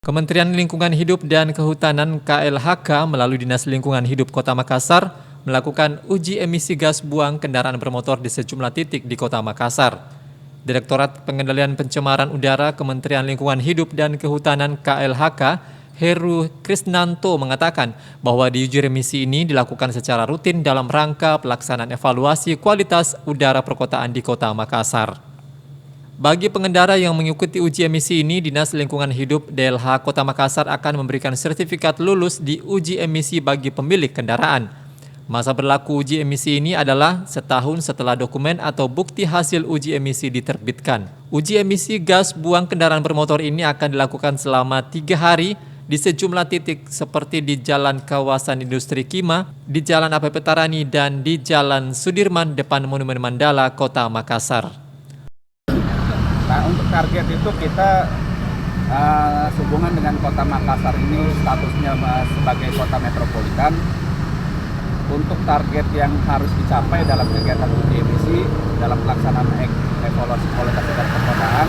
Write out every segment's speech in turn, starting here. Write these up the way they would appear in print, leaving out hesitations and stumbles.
Kementerian Lingkungan Hidup dan Kehutanan KLHK melalui Dinas Lingkungan Hidup Kota Makassar melakukan uji emisi gas buang kendaraan bermotor di sejumlah titik di Kota Makassar. Direktorat Pengendalian Pencemaran Udara Kementerian Lingkungan Hidup dan Kehutanan KLHK, Heru Krisnanto mengatakan bahwa di uji emisi ini dilakukan secara rutin dalam rangka pelaksanaan evaluasi kualitas udara perkotaan di Kota Makassar. Bagi pengendara yang mengikuti uji emisi ini, Dinas Lingkungan Hidup DLH Kota Makassar akan memberikan sertifikat lulus di uji emisi bagi pemilik kendaraan. Masa berlaku uji emisi ini adalah setahun setelah dokumen atau bukti hasil uji emisi diterbitkan. Uji emisi gas buang kendaraan bermotor ini akan dilakukan selama 3 hari di sejumlah titik seperti di Jalan Kawasan Industri Kima, di Jalan APP Tarani, dan di Jalan Sudirman depan Monumen Mandala, Kota Makassar. Nah, untuk target itu kita sehubungan dengan Kota Makassar ini statusnya sebagai kota metropolitan. Untuk target yang harus dicapai dalam kegiatan uji emisi dalam pelaksanaan evaluasi kualitas udara perkotaan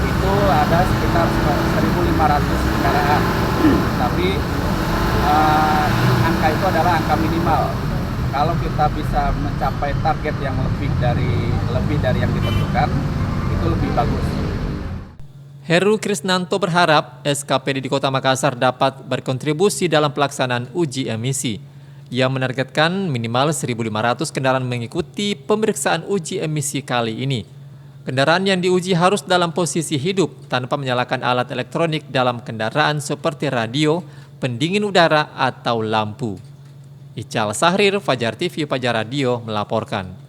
itu ada sekitar 1.500 kendaraan. Tapi angka itu adalah angka minimal. Kalau kita bisa mencapai target yang lebih dari yang ditentukan, itu lebih bagus. Heru Krisnanto berharap SKPD di Kota Makassar dapat berkontribusi dalam pelaksanaan uji emisi. Ia menargetkan minimal 1.500 kendaraan mengikuti pemeriksaan uji emisi kali ini. Kendaraan yang diuji harus dalam posisi hidup tanpa menyalakan alat elektronik dalam kendaraan seperti radio, pendingin udara, atau lampu. Ical Sahrir, Fajar TV, Fajar Radio melaporkan.